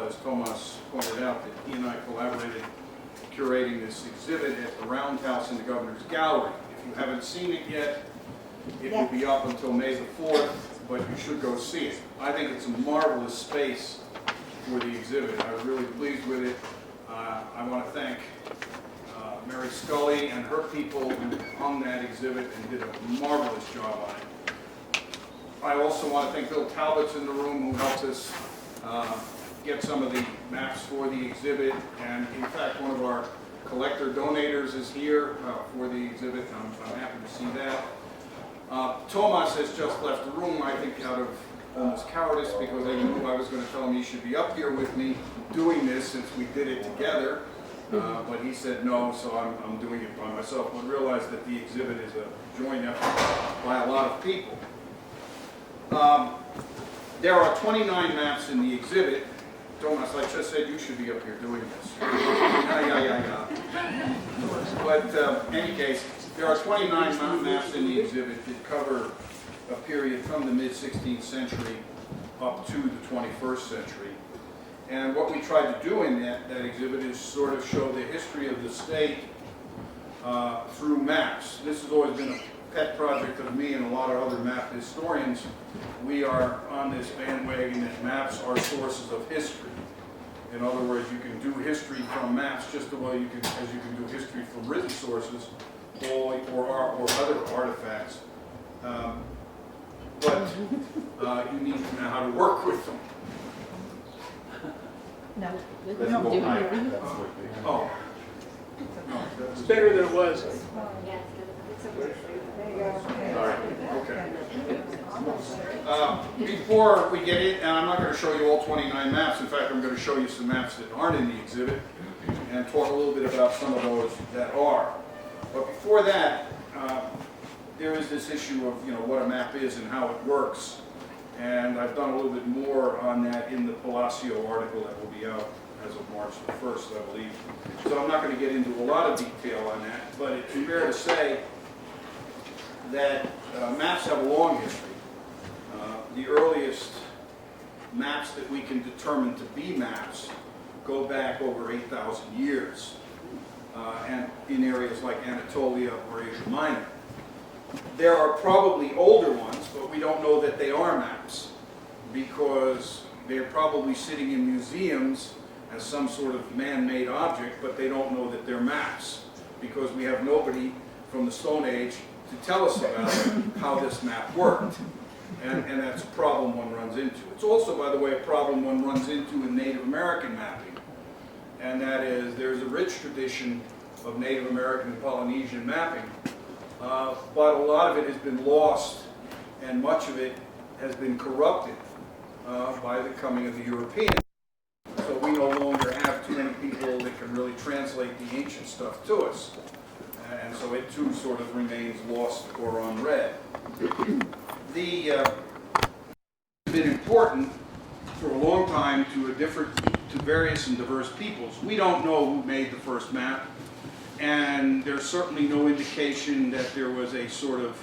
as Tomas pointed out, that he and I collaborated curating this exhibit at the Roundhouse in the Governor's Gallery. If you haven't seen it yet, it will be up until May the 4th, but you should go see it. I think it's a marvelous space for the exhibit. I'm really pleased with it. I want to thank Mary Scully and her people who hung that exhibit and did a marvelous job on it. I also want to thank Bill Talbot's in the room, who helped us get some of the maps for the exhibit. And in fact, one of our collector donators is here for the exhibit. I'm happy to see that. Tomas has just left the room, I think out of almost cowardice, because I knew I was going to tell him he should be up here with me doing this since we did it together. But he said no, so I'm doing it by myself. But realized that the exhibit is a joint effort by a lot of people. There are 29 maps in the exhibit. Tomas, I just said you should be up here doing this. But in any case, there are 29 maps in the exhibit that cover a period from the mid-16th century up to the 21st century. And what we tried to do in that exhibit is sort of show the history of the state through maps. This has always been a pet project of me and a lot of other map historians. We are on this bandwagon that maps are sources of history. In other words, you can do history from maps just the way as you can do history from written sources or other artifacts. But you need to know how to work with them. No, we don't do it. Oh. It's better than it was. Sorry. Okay. Before we get in, and I'm not going to show you all 29 maps. In fact, I'm going to show you some maps that aren't in the exhibit and talk a little bit about some of those that are. But before that, there is this issue of what a map is and how it works. And I've done a little bit more on that in the Palacio article that will be out as of March the 1st, I believe. So I'm not going to get into a lot of detail on that, but it's fair to say that maps have a long history. The earliest maps that we can determine to be maps go back over 8,000 years, and in areas like Anatolia or Asia Minor. There are probably older ones, but we don't know that they are maps because they're probably sitting in museums as some sort of man-made object, but they don't know that they're maps because we have nobody from the Stone Age to tell us about how this map worked. And that's a problem one runs into. It's also, by the way, a problem one runs into in Native American mapping. And that is, there's a rich tradition of Native American and Polynesian mapping, but a lot of it has been lost, and much of it has been corrupted by the coming of the Europeans. So we no longer have too many people that can really translate the ancient stuff to us. And so it too sort of remains lost or unread. It's been important for a long time to various and diverse peoples. We don't know who made the first map, and there's certainly no indication that there was a sort of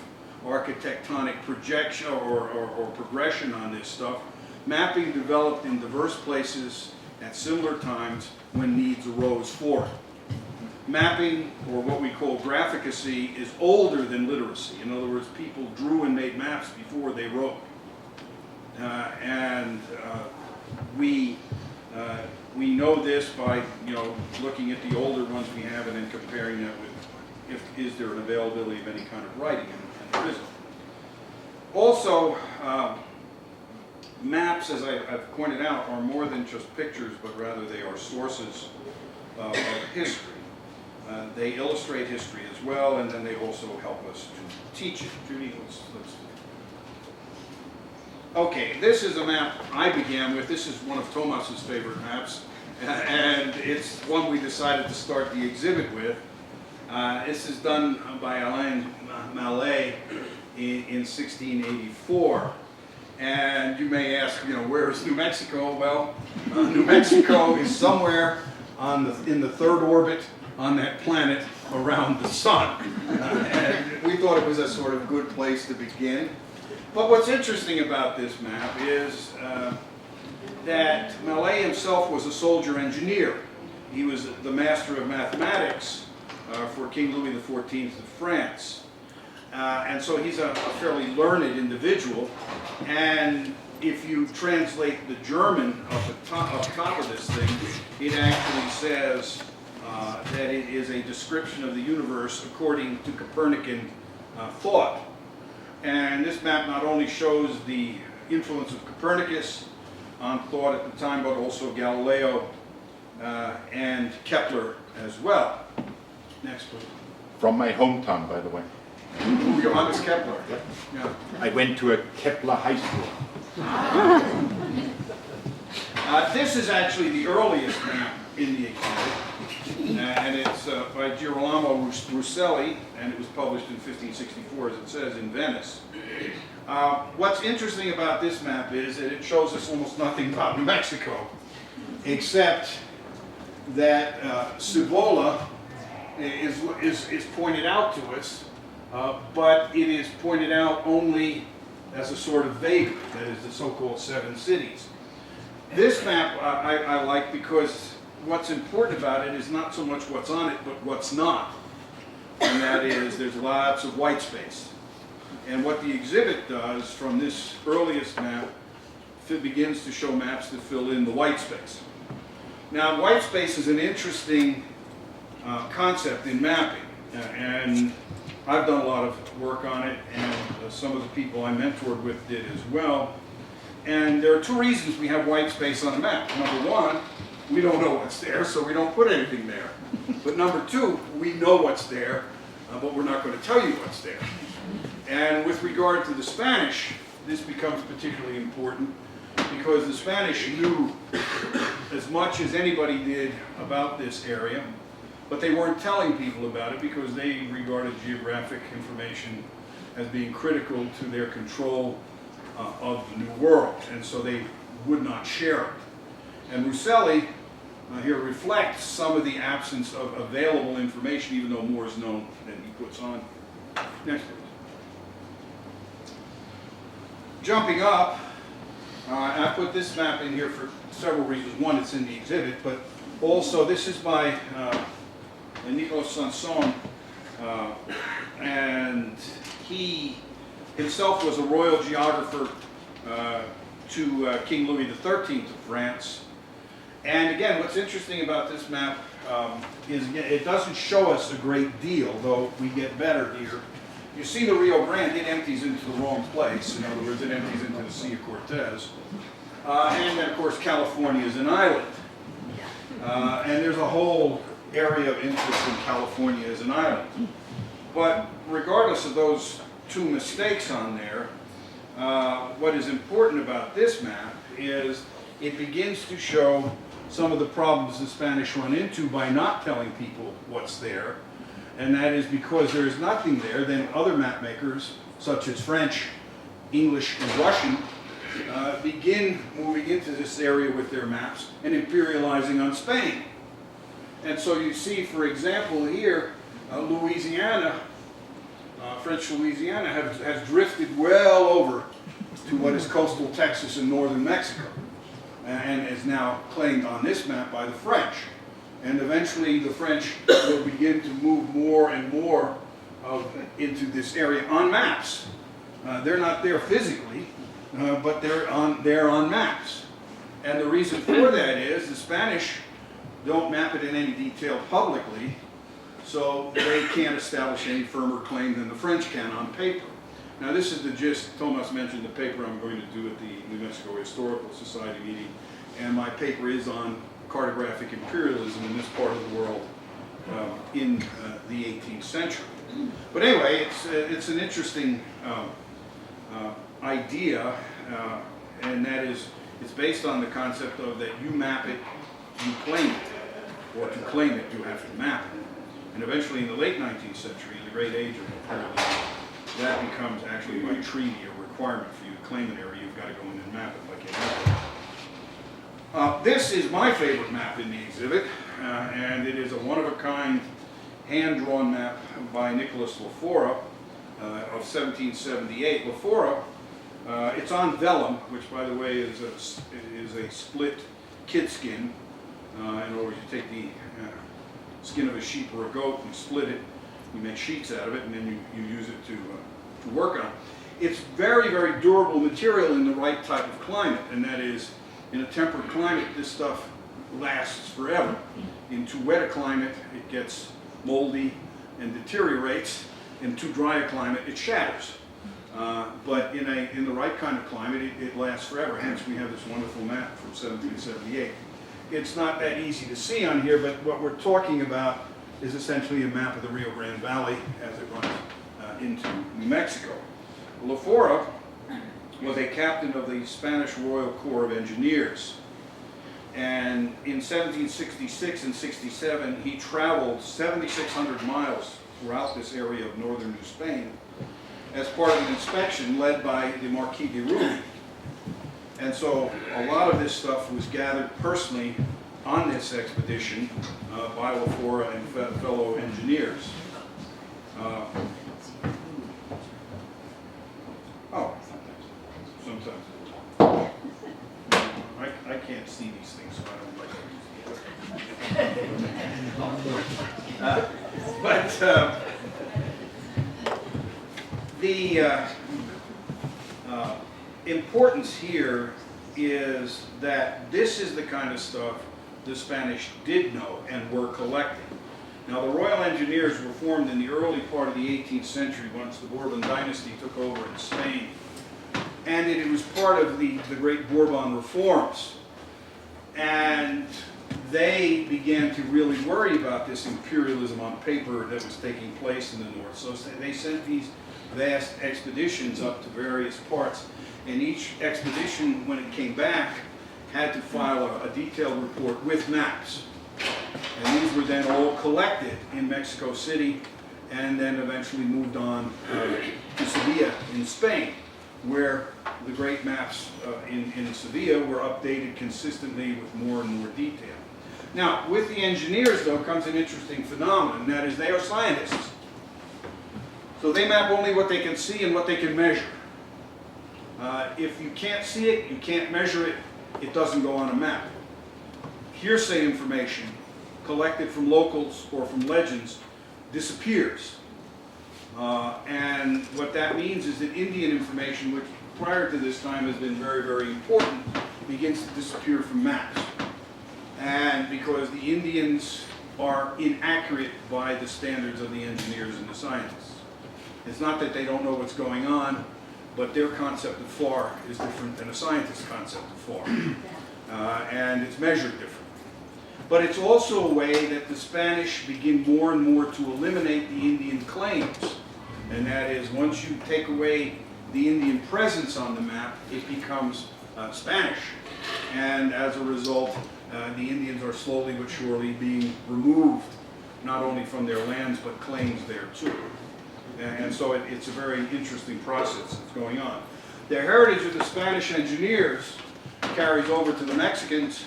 architectonic projection or progression on this stuff. Mapping developed in diverse places at similar times when needs arose for it. Mapping, or what we call graphicacy, is older than literacy. In other words, people drew and made maps before they wrote. We know this by looking at the older ones we have and then comparing that with is there an availability of any kind of writing, and there isn't. Also, maps, as I've pointed out, are more than just pictures, but rather they are sources of history. They illustrate history as well, and then they also help us to teach it. Judy, let's okay, this is a map I began with. This is one of Tomas's favorite maps, and it's one we decided to start the exhibit with. This is done by Alain Mallet in 1684. And you may ask, where is New Mexico? Well, New Mexico is somewhere in the third orbit on that planet around the sun. And we thought it was a sort of good place to begin. But what's interesting about this map is that Mallet himself was a soldier engineer. He was the master of mathematics for King Louis XIV of France. And so he's a fairly learned individual. And if you translate the German up top of this thing, it actually says that it is a description of the universe according to Copernican thought. And this map not only shows the influence of Copernicus on thought at the time, but also Galileo and Kepler as well. Next, please. From my hometown, by the way. Ooh, Johannes Kepler. Yep. Yeah. I went to a Kepler high school. This is actually the earliest map in the exhibit, and it's by Girolamo Russelli, and it was published in 1564, as it says, in Venice. What's interesting about this map is that it shows us almost nothing about New Mexico, except that Cibola is pointed out to us, but it is pointed out only as a sort of vapor, that is the so-called 7 cities. This map I like because what's important about it is not so much what's on it, but what's not. And that is, there's lots of white space. And what the exhibit does from this earliest map, it begins to show maps that fill in the white space. Now, white space is an interesting concept in mapping, and I've done a lot of work on it, and some of the people I mentored with did as well. And there are 2 reasons we have white space on a map. Number 1, we don't know what's there, so we don't put anything there. But number 2, we know what's there, but we're not going to tell you what's there. And with regard to the Spanish, this becomes particularly important because the Spanish knew as much as anybody did about this area, but they weren't telling people about it because they regarded geographic information as being critical to their control of the New World, and so they would not share it. And Russelli here reflects some of the absence of available information, even though more is known than he puts on. Next, please. Jumping up, I put this map in here for several reasons. One, it's in the exhibit, but also this is by Nicolas Sanson, and he himself was a royal geographer to King Louis XIII of France. And again, what's interesting about this map is it doesn't show us a great deal, though we get better here. You see the Rio Grande, it empties into the wrong place. In other words, it empties into the Sea of Cortez. And then, of course, California is an island. And there's a whole area of interest in California as an island. But regardless of those 2 mistakes on there, what is important about this map is it begins to show some of the problems the Spanish run into by not telling people what's there. And that is because there is nothing there, then other map makers, such as French, English, and Russian, begin moving into this area with their maps and imperializing on Spain. And so you see, for example, here, Louisiana, French Louisiana has drifted well over to what is coastal Texas and northern Mexico, and is now claimed on this map by the French. And eventually the French will begin to move more and more into this area on maps. They're not there physically, but they're on maps. And the reason for that is the Spanish don't map it in any detail publicly, so they can't establish any firmer claim than the French can on paper. Now this is the gist. Thomas mentioned the paper I'm going to do at the New Mexico Historical Society meeting, and my paper is on cartographic imperialism in this part of the world in the 18th century. But anyway, it's an interesting idea, and that is, it's based on the concept of that you map it, you claim it, or to claim it, you have to map it. And eventually in the late 19th century, in the great age of imperialism, that becomes actually by treaty a requirement for you to claim an area. You've got to go in and map it like you have. This is my favorite map in the exhibit, and it is a one-of-a-kind hand-drawn map by Nicholas Lafora of 1778. Lafora It's on vellum, which by the way is a split kid skin. In other words, you take the skin of a sheep or a goat and you split it, you make sheets out of it, and then you use it to work on. It's very, very durable material in the right type of climate, and that is, in a temperate climate, this stuff lasts forever. In too wet a climate, it gets moldy and deteriorates. In too dry a climate, it shatters. But in the right kind of climate, it lasts forever. Hence, we have this wonderful map from 1778. It's not that easy to see on here, but what we're talking about is essentially a map of the Rio Grande Valley as it runs into New Mexico. Lafora was a captain of the Spanish Royal Corps of Engineers. And in 1766 and 67, he traveled 7,600 miles throughout this area of northern New Spain as part of an inspection led by the Marquis de Ruby. And so a lot of this stuff was gathered personally on this expedition by Lafora and fellow engineers. Sometimes. I can't see these things, so I don't like but the importance here is that this is the kind of stuff the Spanish did know and were collecting. Now, the Royal Engineers were formed in the early part of the 18th century once the Bourbon dynasty took over in Spain. And it was part of the great Bourbon reforms. And they began to really worry about this imperialism on paper that was taking place in the north. So they sent these vast expeditions up to various parts. And each expedition, when it came back, had to file a detailed report with maps. And these were then all collected in Mexico City and then eventually moved on to Sevilla in Spain, where the great maps in Sevilla were updated consistently with more and more detail. Now, with the engineers, though, comes an interesting phenomenon, and that is they are scientists. So they map only what they can see and what they can measure. If you can't see it, you can't measure it, it doesn't go on a map. Hearsay information collected from locals or from legends disappears. And what that means is that Indian information, which prior to this time has been very, very important, begins to disappear from maps. And because the Indians are inaccurate by the standards of the engineers and the scientists. It's not that they don't know what's going on, but their concept of far is different than a scientist's concept of far. And it's measured differently. But it's also a way that the Spanish begin more and more to eliminate the Indian claims. And that is, once you take away the Indian presence on the map, it becomes Spanish. And as a result, the Indians are slowly but surely being removed, not only from their lands, but claims there too. And so it's a very interesting process that's going on. The heritage of the Spanish engineers carries over to the Mexicans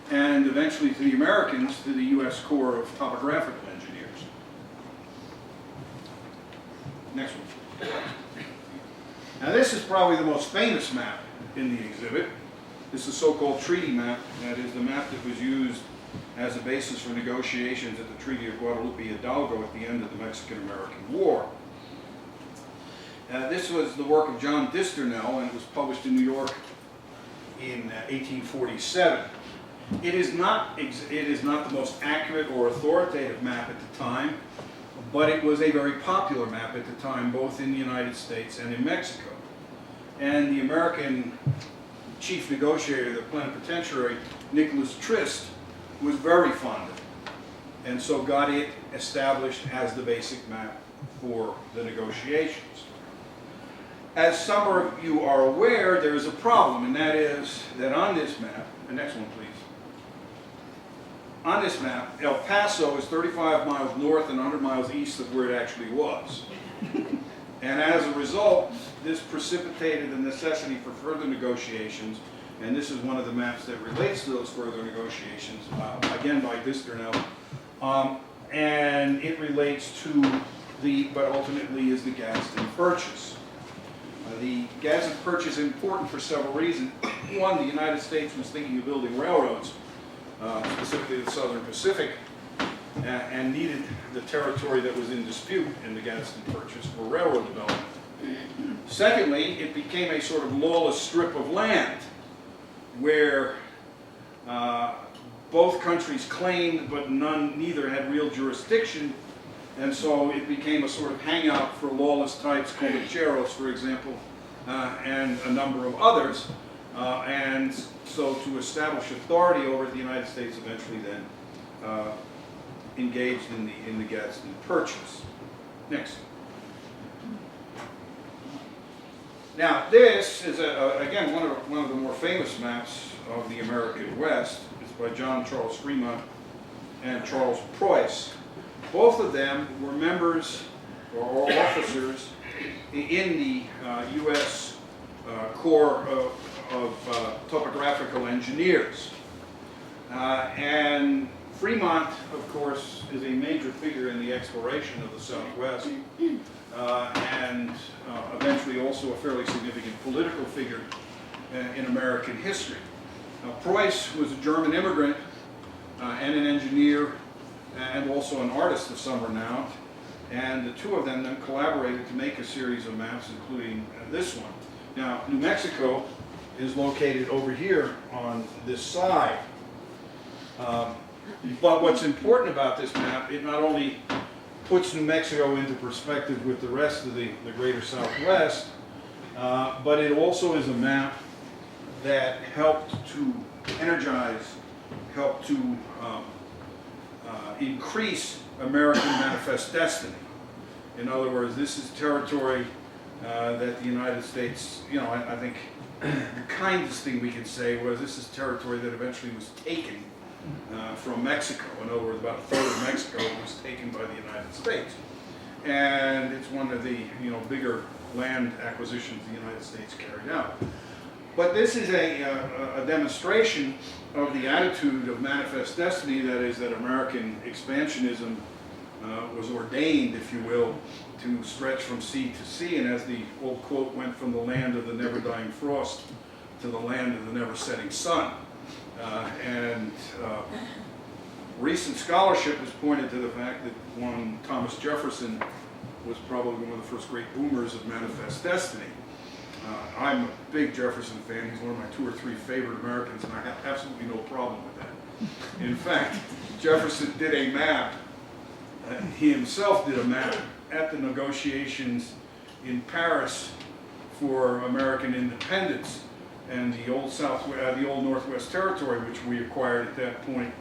and eventually to the Americans, to the U.S. Corps of Topographical Engineers. Next one. Now this is probably the most famous map in the exhibit. This is a so-called treaty map. That is the map that was used as a basis for negotiations at the Treaty of Guadalupe Hidalgo at the end of the Mexican-American War. This was the work of John Disternell, and it was published in New York in 1847. It is not the most accurate or authoritative map at the time, but it was a very popular map at the time, both in the United States and in Mexico. And the American chief negotiator, the plenipotentiary, Nicholas Trist, was very fond of it, and so got it established as the basic map for the negotiations. As some of you are aware, there is a problem, and that is that on this map, the next one please, on this map, El Paso is 35 miles north and 100 miles east of where it actually was. And as a result, this precipitated the necessity for further negotiations, and this is one of the maps that relates to those further negotiations, again by Disternell, and it relates to but ultimately is the Gadsden Purchase. The Gadsden Purchase is important for several reasons. One, the United States was thinking of building railroads, specifically the Southern Pacific, and needed the territory that was in dispute in the Gadsden Purchase for railroad development. Secondly, it became a sort of lawless strip of land where both countries claimed, but neither had real jurisdiction, and so it became a sort of hangout for lawless types, comancheros, for example, and a number of others. And so to establish authority over it, the United States eventually then engaged in the Gadsden Purchase. Next. Now this is, again, one of the more famous maps of the American West. It's by John Charles Fremont and Charles Preuss. Both of them were members or officers in the U.S. Corps of Topographical Engineers. And Fremont, of course, is a major figure in the exploration of the Southwest, and eventually also a fairly significant political figure in American history. Preuss was a German immigrant and an engineer and also an artist of some renown, and the two of them then collaborated to make a series of maps, including this one. Now, New Mexico is located over here on this side. But what's important about this map, it not only puts New Mexico into perspective with the rest of the greater Southwest, but it also is a map that helped to energize, helped to increase American manifest destiny. In other words, this is territory that the United States, I think the kindest thing we could say was this is territory that eventually was taken from Mexico. In other words, about a third of Mexico was taken by the United States. And it's one of the bigger land acquisitions the United States carried out. But this is a demonstration of the attitude of manifest destiny, that is, that American expansionism was ordained, if you will, to stretch from sea to sea, and as the old quote went, from the land of the never-dying frost to the land of the never-setting sun. Recent scholarship has pointed to the fact that one Thomas Jefferson was probably one of the first great boomers of manifest destiny. I'm a big Jefferson fan. He's one of my 2 or 3 favorite Americans, and I have absolutely no problem with that. In fact, Jefferson did a map, he himself did a map at the negotiations in Paris for American independence, and the old Northwest Territory, which we acquired at that point.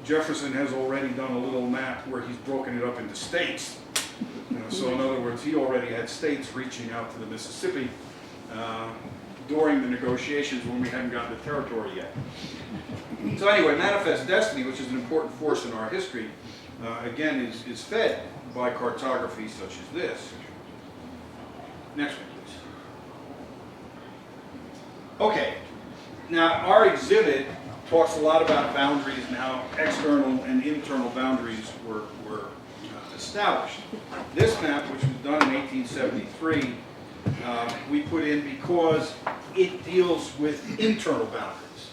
Jefferson has already done a little map where he's broken it up into states. So in other words, he already had states reaching out to the Mississippi during the negotiations when we hadn't gotten the territory yet. So anyway, manifest destiny, which is an important force in our history, again is fed by cartography such as this. Next one, please. Okay, now our exhibit talks a lot about boundaries and how external and internal boundaries were established. This map, which was done in 1873, we put in because it deals with internal boundaries.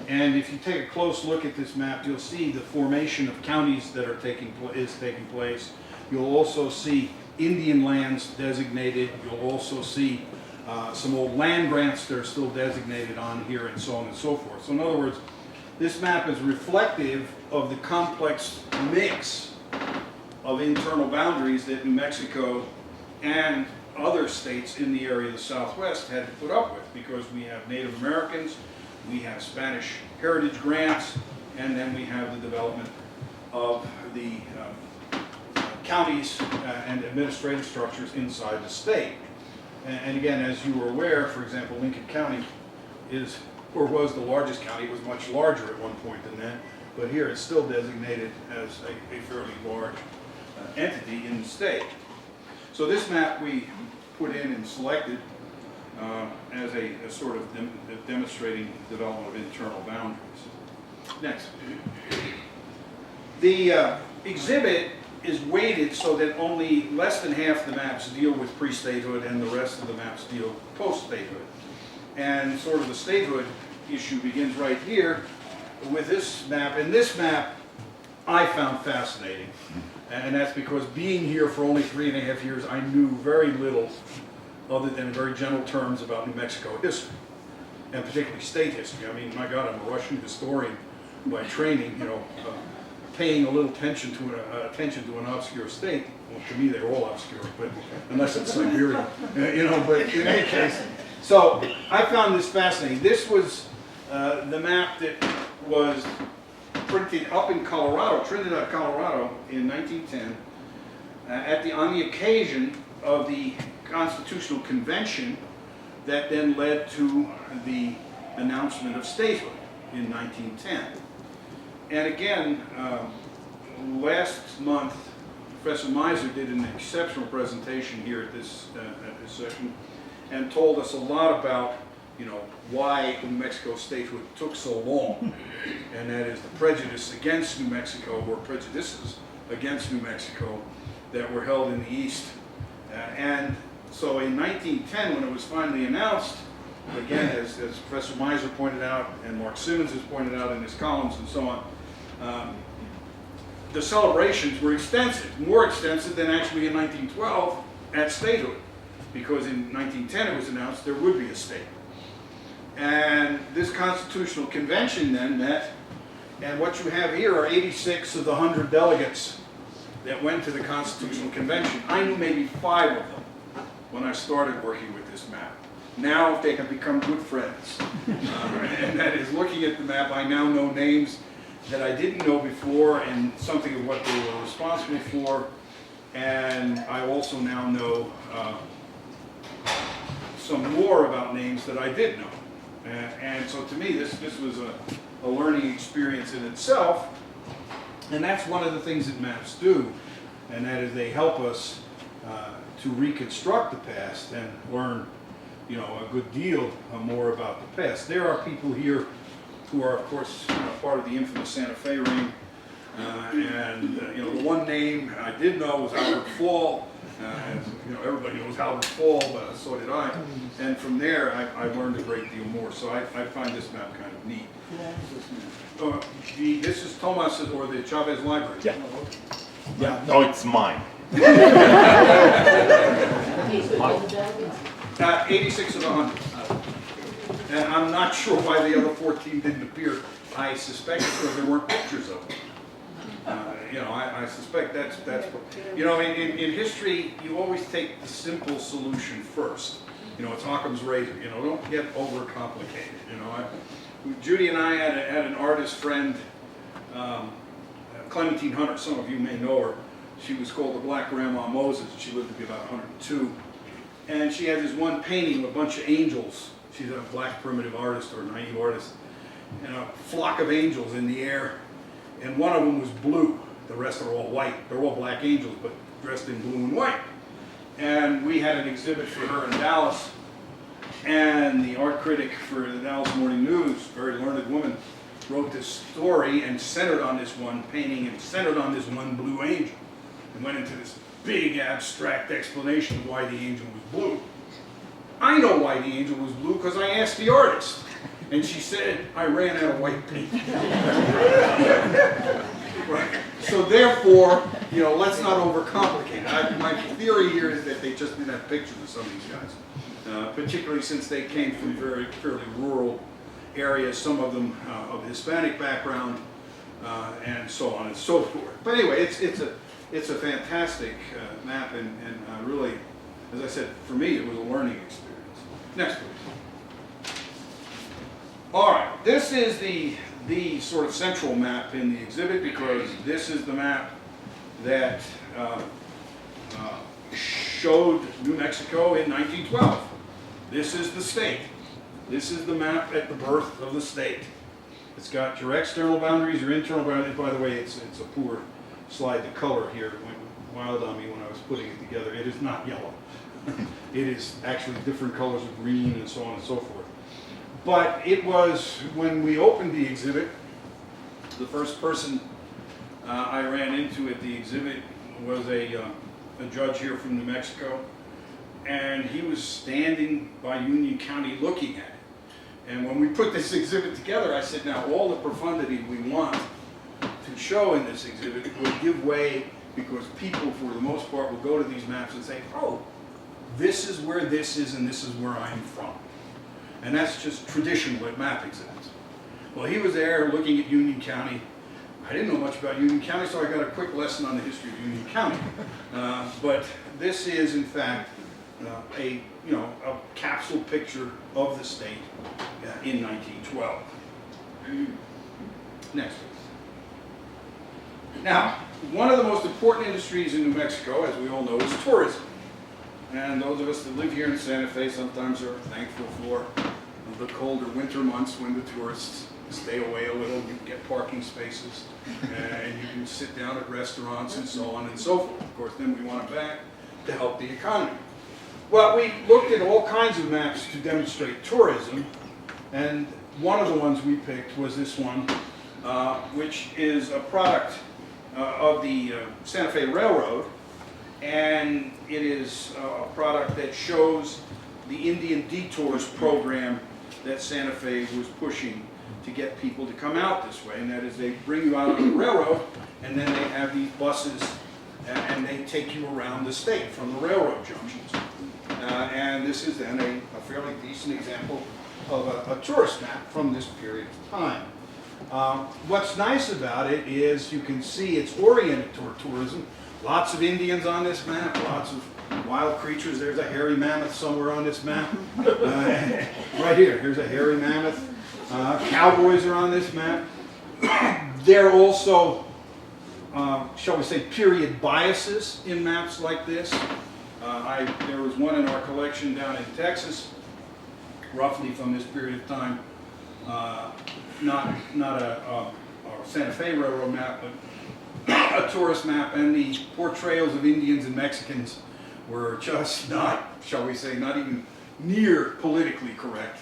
And if you take a close look at this map, you'll see the formation of counties that are taking place. You'll also see Indian lands designated. You'll also see some old land grants that are still designated on here, and so on and so forth. So in other words, this map is reflective of the complex mix of internal boundaries that New Mexico and other states in the area of the Southwest had to put up with, because we have Native Americans, we have Spanish heritage grants, and then we have the development of the counties and administrative structures inside the state. And again, as you were aware, for example, Lincoln County is, or was the largest county. It was much larger at one point than that, but here it's still designated as a fairly large entity in the state. So this map we put in and selected as a sort of demonstrating the development of internal boundaries. Next. The exhibit is weighted so that only less than half the maps deal with pre-statehood and the rest of the maps deal post-statehood. And sort of the statehood issue begins right here with this map. And this map I found fascinating. And that's because being here for only 3.5 years, I knew very little other than very general terms about New Mexico history, and particularly state history. I mean, my God, I'm a Russian historian by training, you know, paying a little attention to an obscure state. Well, to me, they're all obscure, but unless it's Siberia, you know. But in any case, so I found this fascinating. This was the map that was printed up in Colorado, Trinidad, Colorado, in 1910, on the occasion of the Constitutional Convention that then led to the announcement of statehood in 1910. And again, last month, Professor Miser did an exceptional presentation here at this session and told us a lot about, you know, why New Mexico statehood took so long, and that is the prejudice against New Mexico, or prejudices against New Mexico that were held in the East. And so in 1910, when it was finally announced, again, as Professor Miser pointed out, and Mark Simmons has pointed out in his columns and so on, the celebrations were extensive, more extensive than actually in 1912 at statehood, because in 1910 it was announced there would be a state. And this Constitutional Convention then met, and what you have here are 86 of the 100 delegates that went to the Constitutional Convention. I knew maybe 5 of them when I started working with this map. Now they have become good friends. And that is, looking at the map, I now know names that I didn't know before and something of what they were responsible for. And I also now know some more about names that I did know. And so to me, this was a learning experience in itself. And that's one of the things that maps do, and that is they help us to reconstruct the past and learn, you know, a good deal more about the past. There are people here who are, of course, you know, part of the infamous Santa Fe ring, and you know, the one name I did know was Albert Fall. As you know, everybody knows Albert Fall, but so did I. And from there, I learned a great deal more. So I find this map kind of neat. This is Tomas's, or the Chavez Library. Yeah. Yeah. No, it's mine. 86 of the 100. And I'm not sure why the other 14 didn't appear. I suspect because there weren't pictures of them. You know, I suspect that's what, you know, in history, you always take the simple solution first. You know, it's Occam's razor. You know, don't get overcomplicated. You know, Judy and I had an artist friend, Clementine Hunter. Some of you may know her. She was called the Black Grandma Moses. She lived to be about 102. And she had this one painting of a bunch of angels. She's a black primitive artist, or naive artist. And a flock of angels in the air. And one of them was blue. The rest are all white. They're all black angels, but dressed in blue and white. And we had an exhibit for her in Dallas. And the art critic for the Dallas Morning News, very learned woman, wrote this story and centered on this one painting and centered on this one blue angel. And went into this big abstract explanation of why the angel was blue. I know why the angel was blue because I asked the artist. And she said, I ran out of white paint. Right. So therefore, you know, let's not overcomplicate it. My theory here is that they just didn't have pictures of some of these guys, particularly since they came from fairly rural areas, some of them of Hispanic background, and so on and so forth. But anyway, it's a fantastic map, and really, as I said, for me, it was a learning experience. Next, please. All right, this is the sort of central map in the exhibit, because this is the map that showed New Mexico in 1912. This is the state. This is the map at the birth of the state. It's got your external boundaries, your internal boundaries. By the way, it's a poor slide. The color here went wild on me when I was putting it together. It is not yellow. It is actually different colors of green and so on and so forth. But it was, when we opened the exhibit, the first person I ran into at the exhibit was a judge here from New Mexico, and he was standing by Union County looking at it. And when we put this exhibit together, I said, now all the profundity we want to show in this exhibit will give way, because people, for the most part, will go to these maps and say, oh, this is where this is and this is where I'm from. And that's just traditional at map exhibits. Well, he was there looking at Union County. I didn't know much about Union County, so I got a quick lesson on the history of Union County. But this is, in fact, a capsule picture of the state in 1912. Next, please. Now, one of the most important industries in New Mexico, as we all know, is tourism. And those of us that live here in Santa Fe sometimes are thankful for the colder winter months when the tourists stay away a little. You get parking spaces, and you can sit down at restaurants and so on and so forth. Of course, then we want it back to help the economy. Well, we looked at all kinds of maps to demonstrate tourism, and one of the ones we picked was this one, which is a product of the Santa Fe Railroad, and it is a product that shows the Indian Detours program that Santa Fe was pushing to get people to come out this way, and that is they bring you out on the railroad, and then they have these buses, and they take you around the state from the railroad junctions. And this is then a fairly decent example of a tourist map from this period of time. What's nice about it is you can see it's oriented toward tourism. Lots of Indians on this map, lots of wild creatures. There's a hairy mammoth somewhere on this map. Right here, here's a hairy mammoth. Cowboys are on this map. There are also, shall we say, period biases in maps like this. There was one in our collection down in Texas, roughly from this period of time. Not a Santa Fe Railroad map, but a tourist map, and the portrayals of Indians and Mexicans were just not, shall we say, not even near politically correct.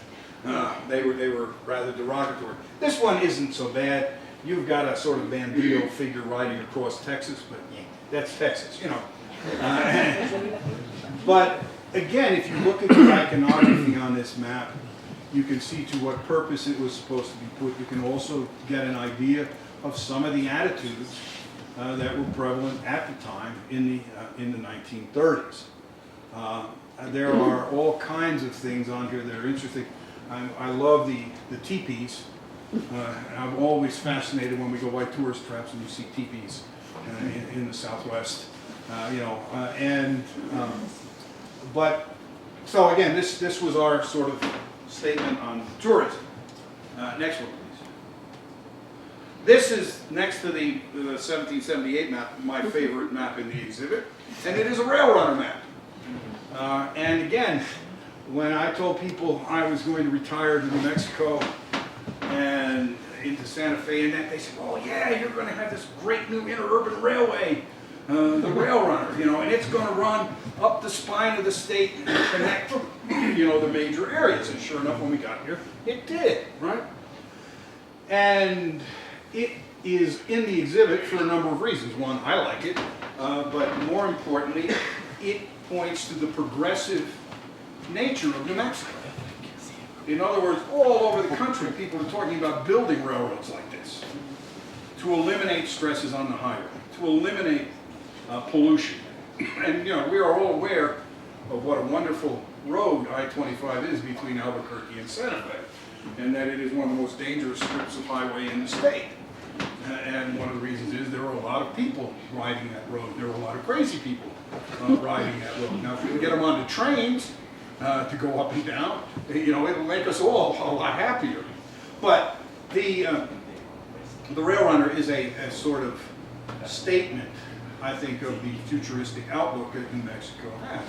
They were rather derogatory. This one isn't so bad. You've got a sort of Bandito figure riding across Texas, but yeah, that's Texas, you know. But again, if you look at the iconography on this map, you can see to what purpose it was supposed to be put. You can also get an idea of some of the attitudes that were prevalent at the time in the 1930s. There are all kinds of things on here that are interesting. I love the teepees. I'm always fascinated when we go by tourist traps and you see teepees in the Southwest. But so again, this was our sort of statement on tourism. Next one, please. This is next to the 1778 map, my favorite map in the exhibit, and it is a rail runner map. And again, when I told people I was going to retire to New Mexico and into Santa Fe and that, they said, oh yeah, you're going to have this great new interurban railway, the rail runner, and it's going to run up the spine of the state and connect, the major areas. And sure enough, when we got here, it did, right? And it is in the exhibit for a number of reasons. One, I like it, but more importantly, it points to the progressive nature of New Mexico. In other words, all over the country, people are talking about building railroads like this to eliminate stresses on the highway, to eliminate pollution. And we are all aware of what a wonderful road I-25 is between Albuquerque and Santa Fe, and that it is one of the most dangerous strips of highway in the state. And one of the reasons is there are a lot of people riding that road. There are a lot of crazy people riding that road. Now, if we can get them onto trains to go up and down, it'll make us all a lot happier. But the rail runner is a sort of statement, I think, of the futuristic outlook that New Mexico has.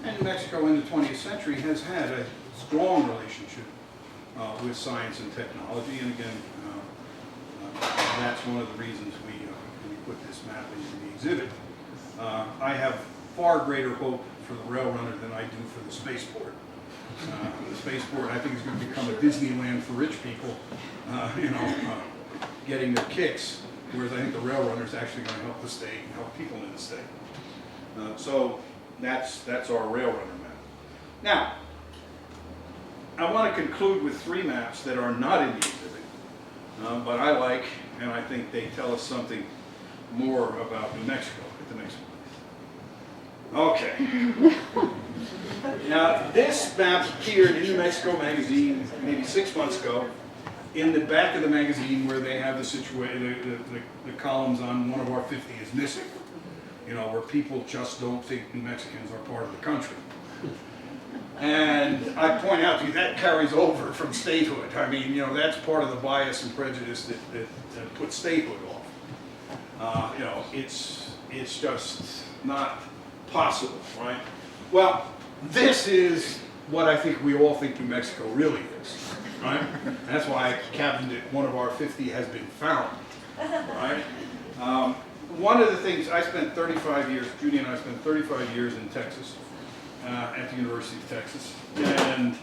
And New Mexico in the 20th century has had a strong relationship with science and technology, and again, that's one of the reasons we put this map into the exhibit. I have far greater hope for the rail runner than I do for the spaceport. The spaceport, I think, is going to become a Disneyland for rich people, getting their kicks whereas I think the rail runner is actually going to help the state and help people in the state. So that's our rail runner map. Now, I want to conclude with 3 maps that are not in the exhibit, but I like, and I think they tell us something more about New Mexico. At the next one. Okay. Now, this map appeared in New Mexico magazine maybe 6 months ago. In the back of the magazine, where they have the columns on one of our 50 is missing. You know, where people just don't think New Mexicans are part of the country. And I point out to you that carries over from statehood. I mean, you know, that's part of the bias and prejudice that puts statehood off. You know, it's just not possible, right? Well, this is what I think we all think New Mexico really is, right? That's why I captioned it, one of our 50 has been found, right? One of the things, I spent 35 years, Judy and I spent 35 years in Texas, at the University of Texas. And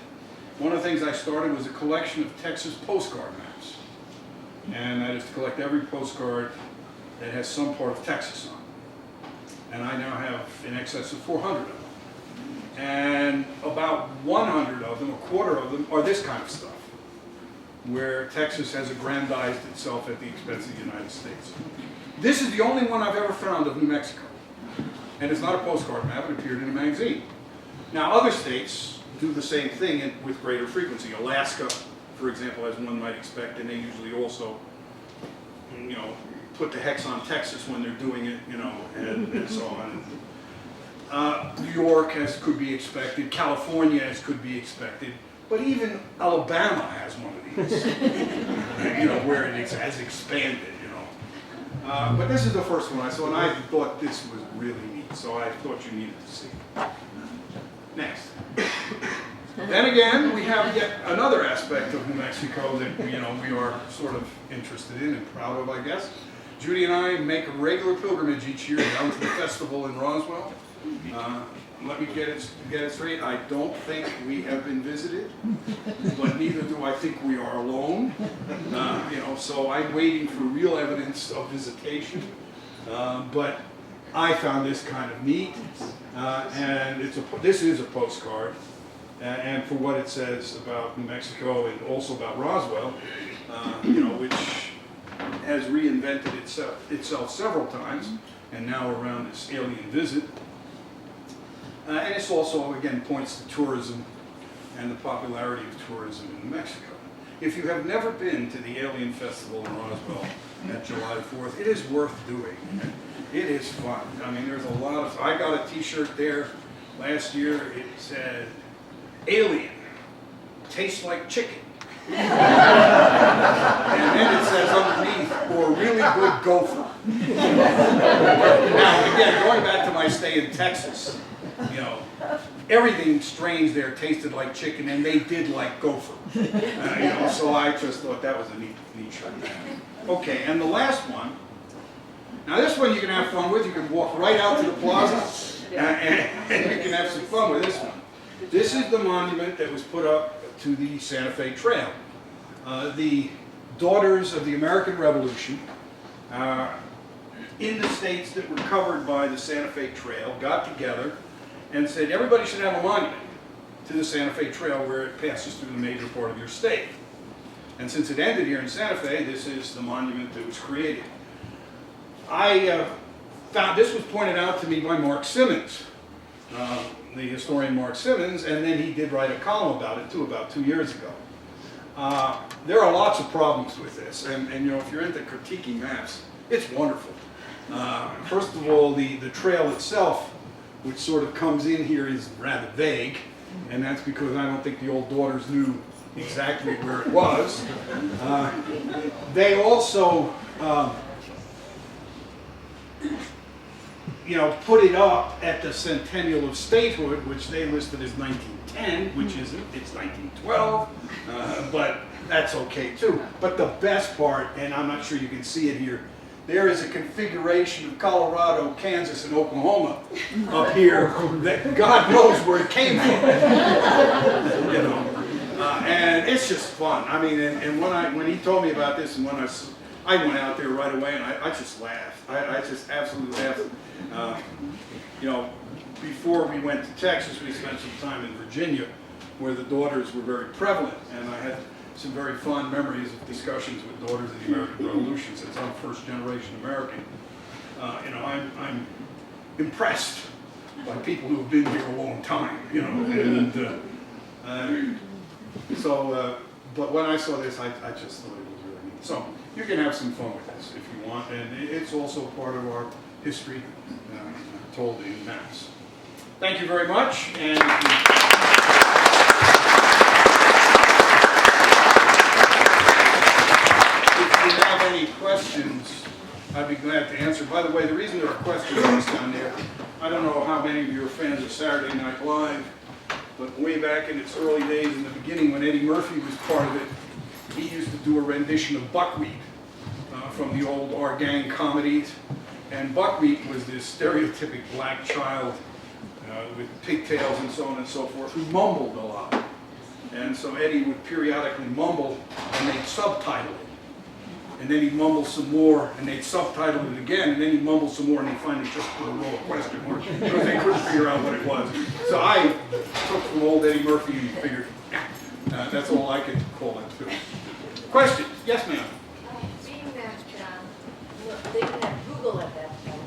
one of the things I started was a collection of Texas postcard maps. And that is to collect every postcard that has some part of Texas on it. And I now have in excess of 400 of them. And about 100 of them, a quarter of them, are this kind of stuff, where Texas has aggrandized itself at the expense of the United States. This is the only one I've ever found of New Mexico. And it's not a postcard map, it appeared in a magazine. Now, other states do the same thing with greater frequency. Alaska, for example, as one might expect, and they usually also, you know, put the hex on Texas when they're doing it, you know, and so on. New York, as could be expected, California, as could be expected, but even Alabama has one of these, you know, where it has expanded, you know. But this is the first one I saw, and I thought this was really neat, so I thought you needed to see. Next. Then again, we have yet another aspect of New Mexico that, you know, we are sort of interested in and proud of, I guess. Judy and I make a regular pilgrimage each year down to the festival in Roswell. Let me get it straight. I don't think we have been visited, but neither do I think we are alone. You know, so I'm waiting for real evidence of visitation. But I found this kind of neat, and this is a postcard, and for what it says about New Mexico and also about Roswell, you know, which has reinvented itself several times, and now around this alien visit. And this also, again, points to tourism and the popularity of tourism in New Mexico. If you have never been to the Alien Festival in Roswell at July 4th, it is worth doing. It is fun. I mean, there's a lot of, I got a t-shirt there last year. It said, "Alien, tastes like chicken." And then it says underneath, "or really good gopher." Now, again, going back to my stay in Texas, you know, everything strange there tasted like chicken, and they did like gopher. You know, so I just thought that was a neat shirt. Okay, and the last one. Now this one you can have fun with. You can walk right out to the plaza, and you can have some fun with this one. This is the monument that was put up to the Santa Fe Trail. The Daughters of the American Revolution in the states that were covered by the Santa Fe Trail got together and said everybody should have a monument to the Santa Fe Trail where it passes through the major part of your state. And since it ended here in Santa Fe, this is the monument that was created. I found, this was pointed out to me by Mark Simmons, the historian Mark Simmons, and then he did write a column about it too, about 2 years ago. There are lots of problems with this, and you know, if you're into critiquing maps, it's wonderful. First of all, the trail itself, which sort of comes in here, is rather vague, and that's because I don't think the old daughters knew exactly where it was. They also, you know, put it up at the centennial of statehood, which they listed as 1910, which isn't, it's 1912, but that's okay too. But the best part, and I'm not sure you can see it here, there is a configuration of Colorado, Kansas, and Oklahoma up here that God knows where it came from. You know, and it's just fun. I mean, and when he told me about this, and when I I went out there right away and I just laughed. I just absolutely laughed. You know, before we went to Texas, we spent some time in Virginia where the daughters were very prevalent, and I had some very fond memories of discussions with daughters of the American Revolution, since I'm first generation American. You know, I'm impressed by people who have been here a long time, you know, and but when I saw this, I just thought it was really neat. So you can have some fun with this if you want, and it's also part of our history told in maps. Thank you very much. And if you have any questions, I'd be glad to answer. By the way, the reason there are question marks down there, I don't know how many of you are fans of Saturday Night Live, but way back in its early days, in the beginning, when Eddie Murphy was part of it, he used to do a rendition of Buckwheat from the old Our Gang comedies. And Buckwheat was this stereotypic black child with pigtails and so on and so forth, who mumbled a lot. And so Eddie would periodically mumble, and they'd subtitle it. And then he'd mumble some more, and they'd subtitle it again, and then he'd mumble some more, and he finally just put a row of question marks, because they couldn't figure out what it was. So I took from old Eddie Murphy and figured, that's all I could call it too. Questions? Yes, ma'am. Being that they didn't have Google at that point,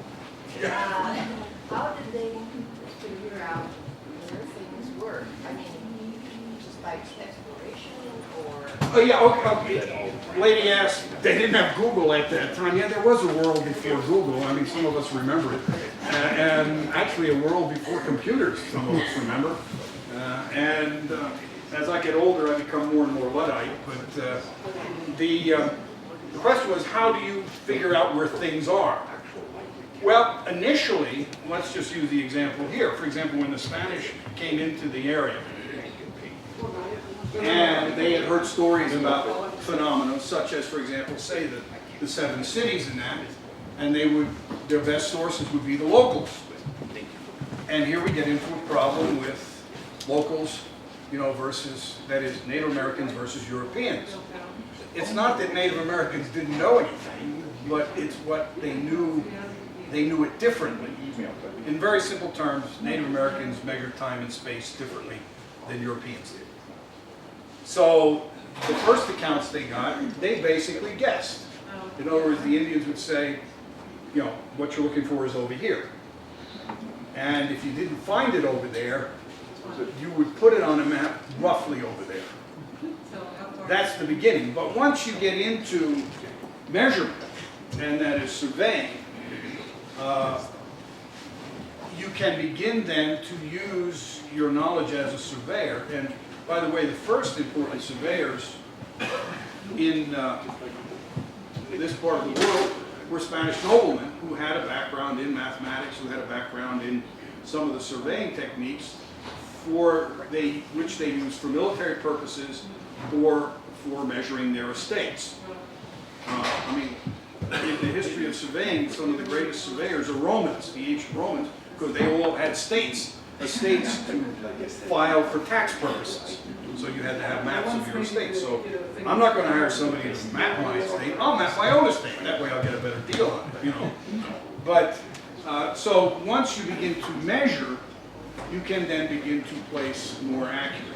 how did they figure out where things were? I mean, just by exploration or? Oh yeah, okay. Lady asked, they didn't have Google at that time. Yeah, there was a world before Google. I mean, some of us remember it. And actually a world before computers, some of us remember. As I get older, I become more and more Luddite. But the question was, how do you figure out where things are? Well, initially, let's just use the example here. For example, when the Spanish came into the area, and they had heard stories about phenomena such as, for example, say the seven cities and that, and their best sources would be the locals. And here we get into a problem with locals, you know, versus, that is, Native Americans versus Europeans. It's not that Native Americans didn't know anything, but it's what they knew it differently. In very simple terms, Native Americans measured time and space differently than Europeans did. So the first accounts they got, they basically guessed. In other words, the Indians would say, you know, what you're looking for is over here. And if you didn't find it over there, you would put it on a map roughly over there. That's the beginning. But once you get into measurement, and that is surveying, you can begin then to use your knowledge as a surveyor. And by the way, the first important surveyors in this part of the world were Spanish noblemen who had a background in mathematics, who had a background in some of the surveying techniques which they used for military purposes or for measuring their estates. I mean, in the history of surveying, some of the greatest surveyors are Romans, the ancient Romans, because they all had estates to file for tax purposes. So you had to have maps of your estate. So I'm not going to hire somebody to map my estate. I'll map my own estate. That way I'll get a better deal on it, you know. But so once you begin to measure, you can then begin to place more accurately.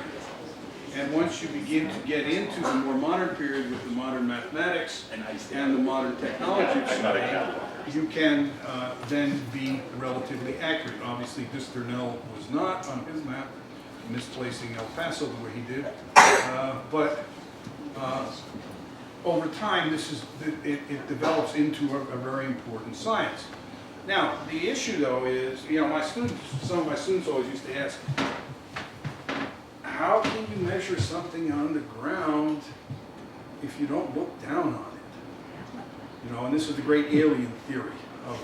And once you begin to get into the more modern period with the modern mathematics and the modern technology of surveying, you can then be relatively accurate. Obviously, Disternell was not on his map, misplacing El Paso the way he did. But over time, it develops into a very important science. Now, the issue though is, you know, some of my students always used to ask, how can you measure something on the ground if you don't look down on it? You know, and this is the great alien theory of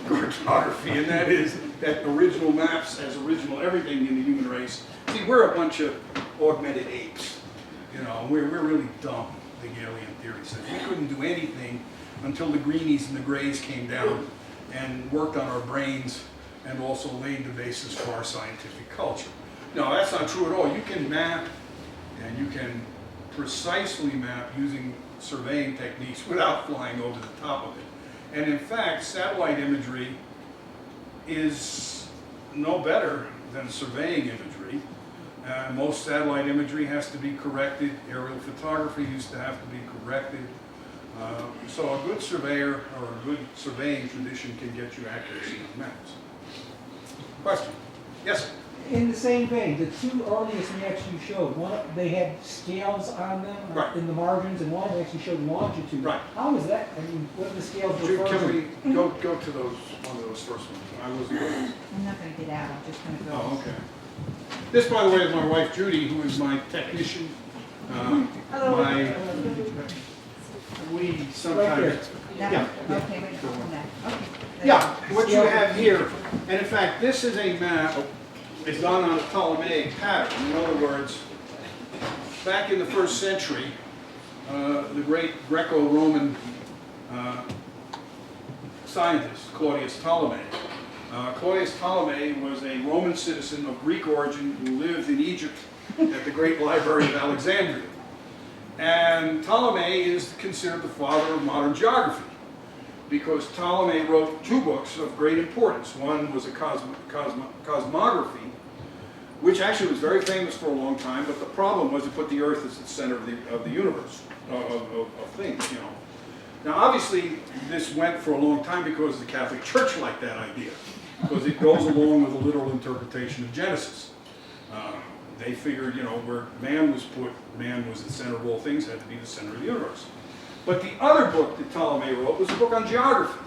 cartography, and that is that original maps as original everything in the human race. See, we're a bunch of augmented apes. You know, we're really dumb, the alien theory says. We couldn't do anything until the greenies and the grays came down and worked on our brains and also laid the basis for our scientific culture. No, that's not true at all. You can map, and you can precisely map using surveying techniques without flying over the top of it. And in fact, satellite imagery is no better than surveying imagery. Most satellite imagery has to be corrected. Aerial photography used to have to be corrected. So a good surveyor or a good surveying tradition can get you accuracy on maps. Question? Yes, sir. In the same vein, the two earliest maps you showed, one, they had scales on them Right. in the margins, and one actually showed longitude. Right. How is that? I mean, what are the scales Jude, refer can to? we go to those, one of those first ones? I wasn't. I'm not gonna get out, I'm just gonna go. Oh, okay. This, by the way, is my wife Judy, who is my technician. Hello. We Right sometimes. there. No, Yeah. okay, wait, I'll come back. Okay. Yeah, what you have here, and in fact, this is a map done on a Ptolemaic pattern. In other words, back in the 1st century, the great Greco-Roman scientist, Claudius Ptolemy. Claudius Ptolemy was a Roman citizen of Greek origin who lived in Egypt at the Great Library of Alexandria. And Ptolemy is considered the father of modern geography because Ptolemy wrote 2 books of great importance. One was a cosmography, which actually was very famous for a long time, but the problem was it put the Earth as the center of the universe, of things, you know. Now, obviously, this went for a long time because the Catholic Church liked that idea, because it goes along with a literal interpretation of Genesis. They figured, you know, where man was put, man was the center of all things, had to be the center of the universe. But the other book that Ptolemy wrote was a book on geography.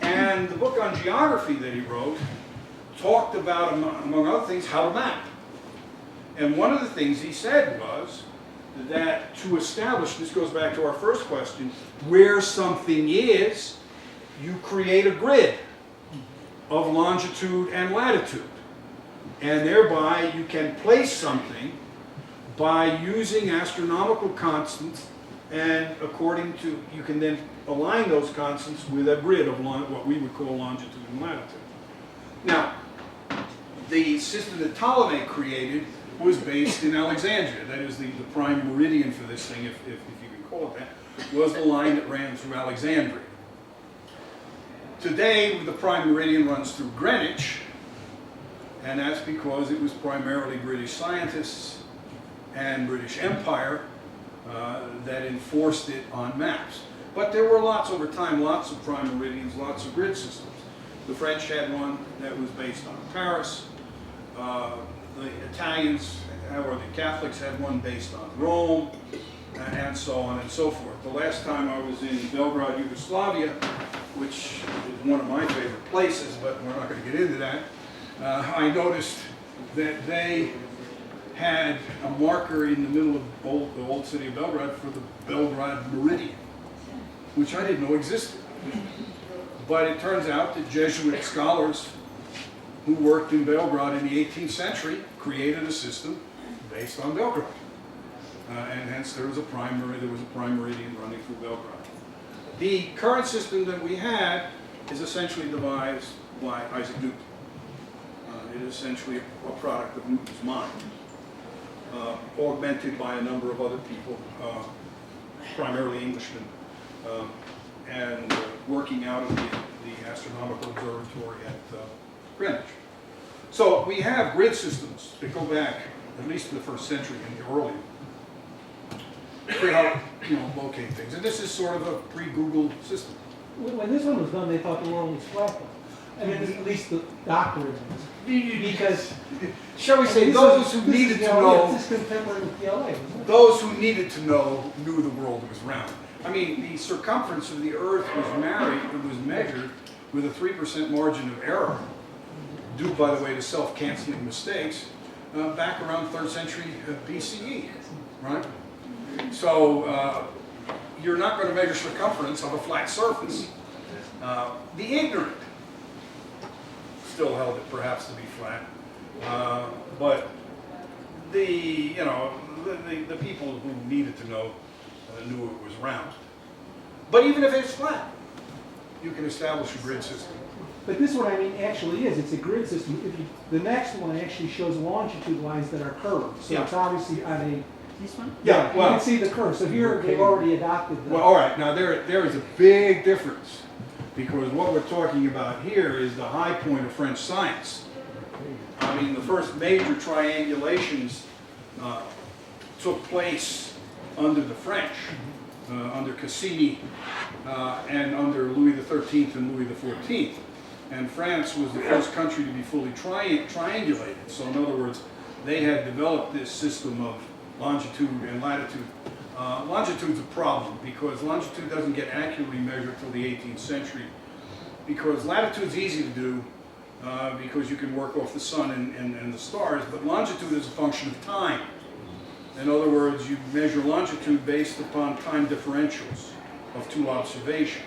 And the book on geography that he wrote talked about, among other things, how to map. And one of the things he said was that to establish, this goes back to our first question, where something is, you create a grid of longitude and latitude. And thereby you can place something by using astronomical constants, and according to, you can then align those constants with a grid of what we would call longitude and latitude. Now, the system that Ptolemy created was based in Alexandria. That is the prime meridian for this thing, if you can call it that, was the line that ran through Alexandria. Today, the prime meridian runs through Greenwich, and that's because it was primarily British scientists and British Empire that enforced it on maps. But there were lots over time, lots of prime meridians, lots of grid systems. The French had one that was based on Paris. The Italians, or the Catholics, had one based on Rome, and so on and so forth. The last time I was in Belgrade, Yugoslavia, which is one of my favorite places, but we're not going to get into that, I noticed that they had a marker in the middle of the old city of Belgrade for the Belgrade Meridian, which I didn't know existed. But it turns out that Jesuit scholars who worked in Belgrade in the 18th century created a system based on Belgrade. And hence there was a prime meridian running through Belgrade. The current system that we had is essentially devised by Isaac Newton. It is essentially a product of Newton's mind, augmented by a number of other people, primarily Englishmen, and working out of the astronomical observatory at Greenwich. So we have grid systems that go back at least to the 1st century and the earlier, for how locate things. And this is sort of a pre-Google system. When this one was done, they thought the world was flat. I mean, at least the doctor is. Because, shall we say, those who needed to know, this is contemporary with PLA, isn't it? those who needed to know knew the world was round. I mean, the circumference of the Earth was measured with a 3% margin of error, due, by the way, to self-canceling mistakes, back around 3rd century BCE, right? So you're not going to measure circumference of a flat surface. The ignorant still held it perhaps to be flat, but the people who needed to know knew it was round. But even if it's flat, you can establish a grid system. But this one, I mean, actually is. It's a grid system. The next one actually shows longitude lines that are curved. So Yeah. it's obviously on a This one? Yeah, You well, can see the curve, so here they've already adopted the. well, all right, now there is a big difference, because what we're talking about here is the high point of French science. I mean, the first major triangulations took place under the French, under Cassini and under Louis XIII and Louis XIV. And France was the first country to be fully triangulated. So in other words, they had developed this system of longitude and latitude. Longitude's a problem because longitude doesn't get accurately measured till the 18th century, because latitude's easy to do because you can work off the sun and the stars, but longitude is a function of time. In other words, you measure longitude based upon time differentials of two observations.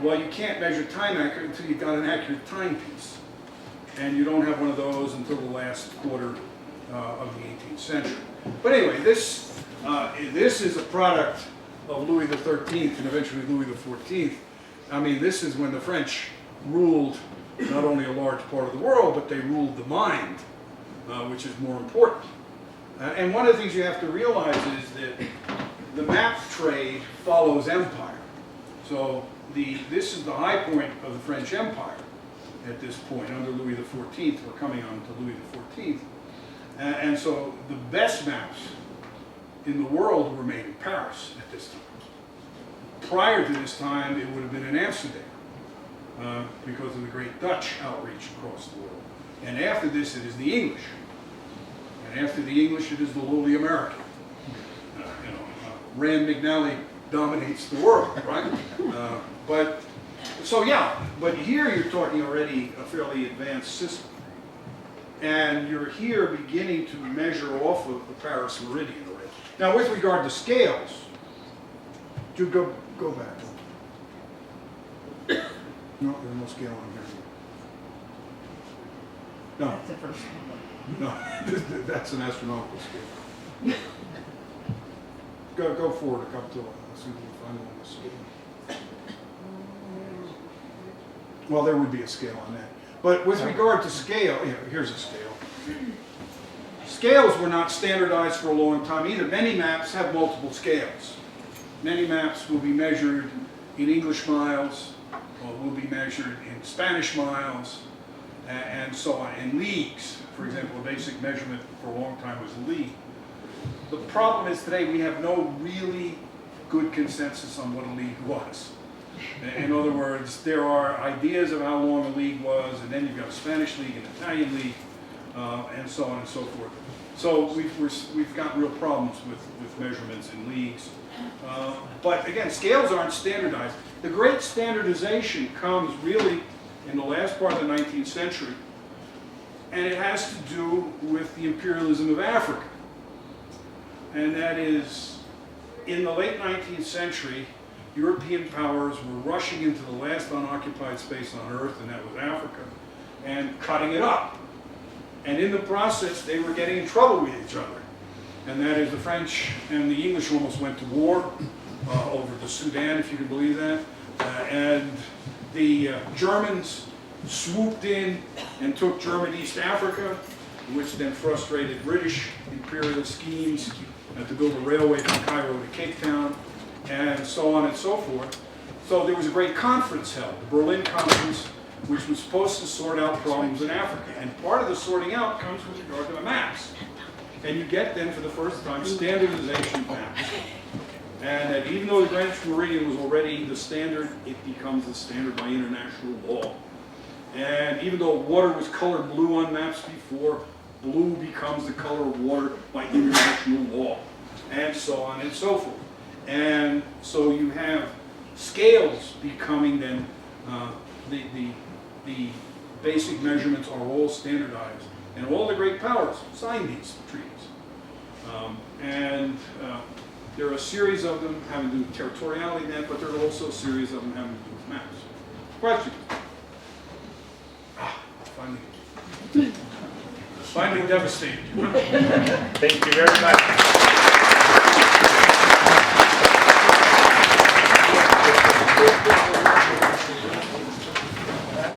Well, you can't measure time accurate until you've got an accurate timepiece. And you don't have one of those until the last quarter of the 18th century. But anyway, this is a product of Louis XIII and eventually Louis XIV. I mean, this is when the French ruled not only a large part of the world, but they ruled the mind, which is more important. And one of the things you have to realize is that the map trade follows empire. So this is the high point of the French Empire at this point, under Louis XIV. We're coming on to Louis XIV. And so the best maps in the world were made in Paris at this time. Prior to this time, it would have been in Amsterdam because of the great Dutch outreach across the world. And after this, it is the English. And after the English, it is the lowly American. Rand McNally dominates the world, right? But here you're talking already a fairly advanced system. And you're here beginning to measure off of the Paris meridian already. Now, with regard to scales, do go back. No, there's no scale on here. No, That's the first one. no, that's an astronomical scale. Go forward a couple to see if you can find one on the scale. Well, there would be a scale on that. But with regard to scale, here's a scale. Scales were not standardized for a long time either. Many maps have multiple scales. Many maps will be measured in English miles, or will be measured in Spanish miles, and so on, in leagues. For example, a basic measurement for a long time was a league. The problem is today we have no really good consensus on what a league was. In other words, there are ideas of how long a league was, and then you've got a Spanish league, an Italian league, and so on and so forth. So we've got real problems with measurements in leagues. But again, scales aren't standardized. The great standardization comes really in the last part of the 19th century, and it has to do with the imperialism of Africa. And that is, in the late 19th century, European powers were rushing into the last unoccupied space on Earth, and that was Africa, and cutting it up. And in the process, they were getting in trouble with each other. And that is, the French and the English almost went to war over the Sudan, if you can believe that. And the Germans swooped in and took German East Africa, which then frustrated British imperial schemes to build a railway from Cairo to Cape Town, and so on and so forth. So there was a great conference held, the Berlin Conference, which was supposed to sort out problems in Africa. And part of the sorting out comes with regard to the maps. And you get then, for the first time, standardization of maps. And that even though the Greenwich Meridian was already the standard, it becomes the standard by international law. And even though water was colored blue on maps before, blue becomes the color of water by international law, and so on and so forth. And so you have scales becoming then, the basic measurements are all standardized, and all the great powers signed these treaties. There are a series of them having to do with territoriality net, but there are also a series of them having to do with maps. Questions? Finally devastated. Thank you very much.